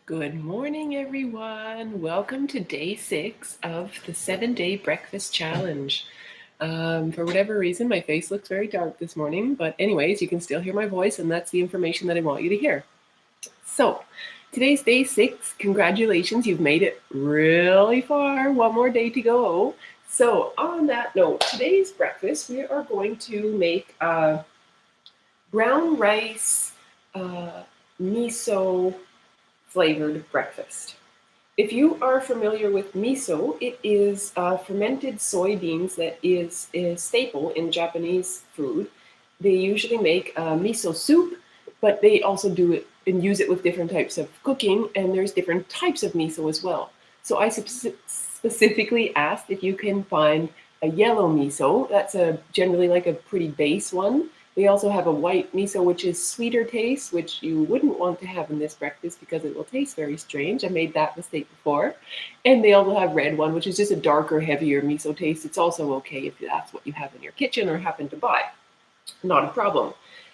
Good morning, everyone. Welcome to day 6 of the 7-day breakfast challenge. For whatever reason, my face looks very dark this morning, but anyways, you can still hear my voice, and that's the information that I want you to hear. So, today's day 6. Congratulations, you've made it really far. One more day to go. So, on that note, today's breakfast, we are going to make brown rice miso flavored breakfast. If you are familiar with miso, it is fermented soybeans that is a staple in Japanese food. They usually make miso soup, but they also do it and use it with different types of cooking, and there's different types of miso as well. So I specifically asked if you can find a yellow miso. That's generally like a pretty base one. They also have a white miso, which is sweeter taste, which you wouldn't want to have in this breakfast because it will taste very strange. I made that mistake before. And they also have red one, which is just a darker, heavier miso taste. It's also okay if that's what you have in your kitchen or happen to buy. Not a problem.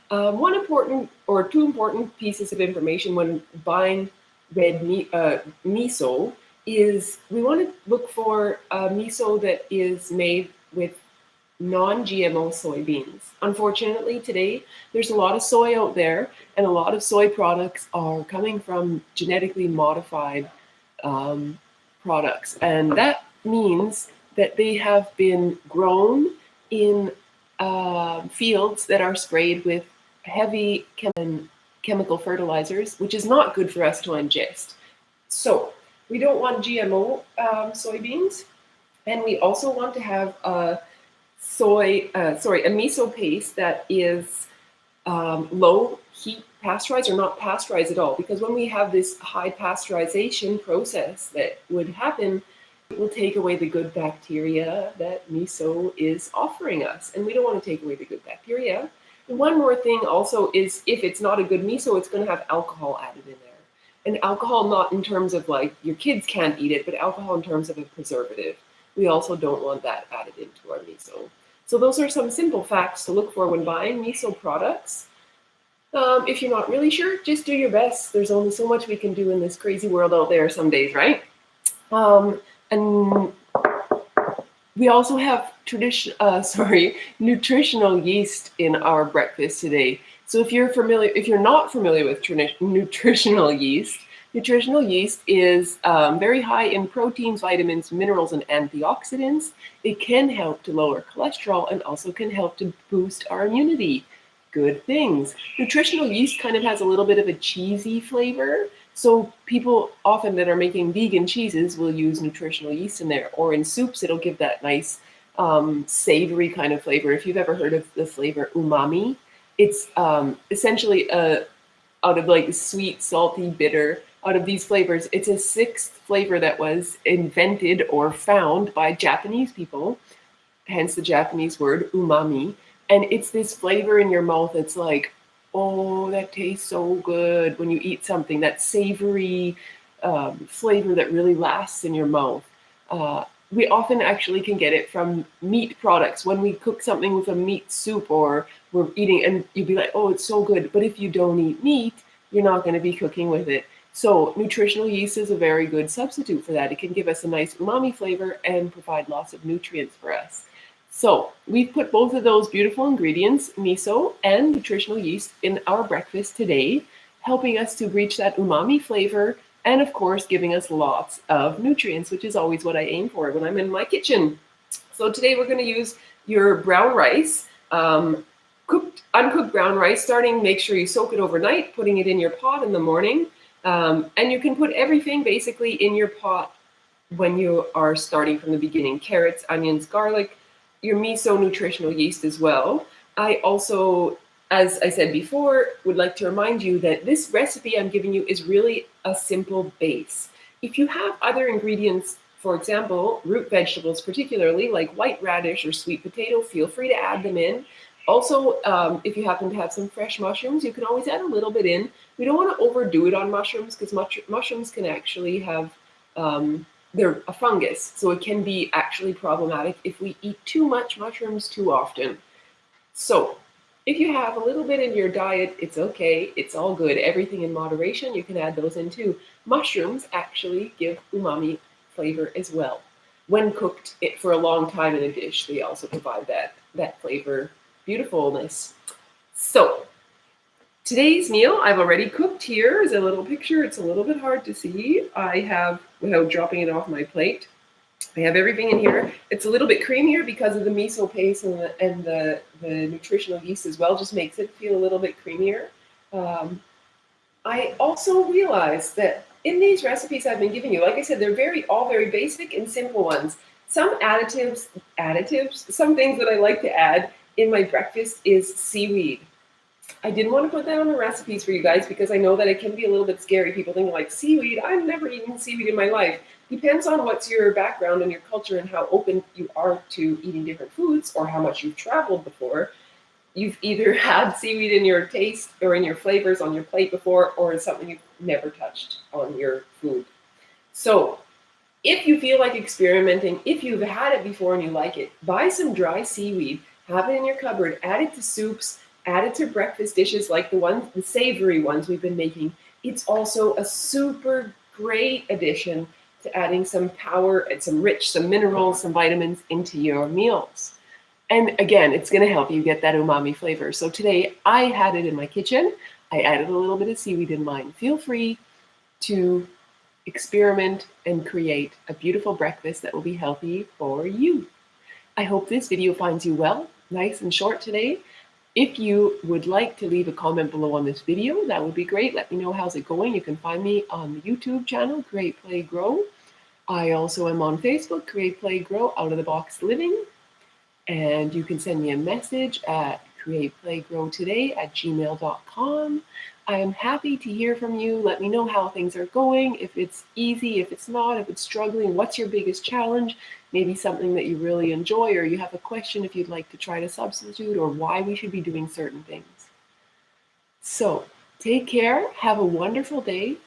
One important or two important pieces of information when buying red miso is we want to look for miso that is made with non-GMO soybeans. Unfortunately, today, there's a lot of soy out there, and a lot of soy products are coming from genetically modified products. And that means that they have been grown in fields that are sprayed with heavy chemical fertilizers, which is not good for us to ingest. So we don't want GMO soybeans, and we also want to have a miso paste that is low heat pasteurized or not pasteurized at all. Because when we have this high pasteurization process that would happen, it will take away the good bacteria that miso is offering us. And we don't want to take away the good bacteria. And one more thing also is if it's not a good miso, it's going to have alcohol added in there. And alcohol not in terms of like your kids can't eat it, but alcohol in terms of a preservative. We also don't want that added into our miso. So those are some simple facts to look for when buying miso products. If you're not really sure, just do your best. There's only so much we can do in this crazy world out there some days, right? And we also have nutritional yeast in our breakfast today. So if you're not familiar with nutritional yeast is very high in proteins, vitamins, minerals, and antioxidants. It can help to lower cholesterol and also can help to boost our immunity. Good things. Nutritional yeast kind of has a little bit of a cheesy flavor. So people often that are making vegan cheeses will use nutritional yeast in there. Or in soups, it'll give that nice savory kind of flavor. If you've ever heard of the flavor umami, it's essentially out of like sweet, salty, bitter. Out of these flavors, it's a sixth flavor that was invented or found by Japanese people, hence the Japanese word umami. And it's this flavor in your mouth. It's like, oh, that tastes so good when you eat something, that savory flavor that really lasts in your mouth. We often actually can get it from meat products. When we cook something with a meat soup or we're eating, and you'd be like, oh, it's so good. But if you don't eat meat, you're not going to be cooking with it. So nutritional yeast is a very good substitute for that. It can give us a nice umami flavor and provide lots of nutrients for us. So we've put both of those beautiful ingredients, miso and nutritional yeast, in our breakfast today, helping us to reach that umami flavor and, of course, giving us lots of nutrients, which is always what I aim for when I'm in my kitchen. So today we're going to use your brown rice, uncooked brown rice, make sure you soak it overnight, putting it in your pot in the morning. And you can put everything basically in your pot when you are starting from the beginning. Carrots, onions, garlic, your miso nutritional yeast as well. I also, as I said before, would like to remind you that this recipe I'm giving you is really a simple base. If you have other ingredients, for example, root vegetables particularly, like white radish or sweet potato, feel free to add them in. Also, if you happen to have some fresh mushrooms, you can always add a little bit in. We don't want to overdo it on mushrooms because mushrooms can actually have, they're a fungus, so it can be actually problematic if we eat too much mushrooms too often. So If you have a little bit in your diet, it's okay. It's all good. Everything in moderation. You can add those in too. Mushrooms actually give umami flavor as well. When cooked for a long time in a dish, they also provide that flavor beautifulness. So today's meal I've already cooked. Here is a little picture. It's a little bit hard to see. I have, without dropping it off my plate, I have everything in here. It's a little bit creamier because of the miso paste and the nutritional yeast as well. Just makes it feel a little bit creamier. I also realized that in these recipes I've been giving you, like I said, they're all very basic and simple ones. Some additives, some things that I like to add in my breakfast is seaweed. I didn't want to put that on the recipes for you guys because I know that it can be a little bit scary. People think like seaweed. I've never eaten seaweed in my life. Depends on what's your background and your culture and how open you are to eating different foods or how much you've traveled before. You've either had seaweed in your taste or in your flavors on your plate before, or it's something you've never touched on your food. So if you feel like experimenting, if you've had it before and you like it, buy some dry seaweed, have it in your cupboard, add it to soups, add it to breakfast dishes like the savory ones we've been making. It's also a super great addition to adding some power and some minerals, some vitamins into your meals. And again, it's going to help you get that umami flavor. So today I had it in my kitchen. I added a little bit of seaweed in mine. Feel free to experiment and create a beautiful breakfast that will be healthy for you. I hope this video finds you well, nice and short today. If you would like to leave a comment below on this video, that would be great. Let me know how's it going. You can find me on the YouTube channel, Create, Play, Grow. I also am on Facebook, Create, Play, Grow, Out of the Box Living. And you can send me a message at createPlayGrowToday@gmail.com. I am happy to hear from you. Let me know how things are going, if it's easy, if it's not, if it's struggling, what's your biggest challenge, maybe something that you really enjoy, or you have a question if you'd like to try to substitute, or why we should be doing certain things. So take care, have a wonderful day,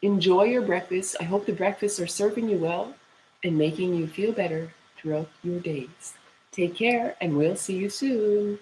enjoy your breakfast. I hope the breakfasts are serving you well and making you feel better throughout your days. Take care, and we'll see you soon.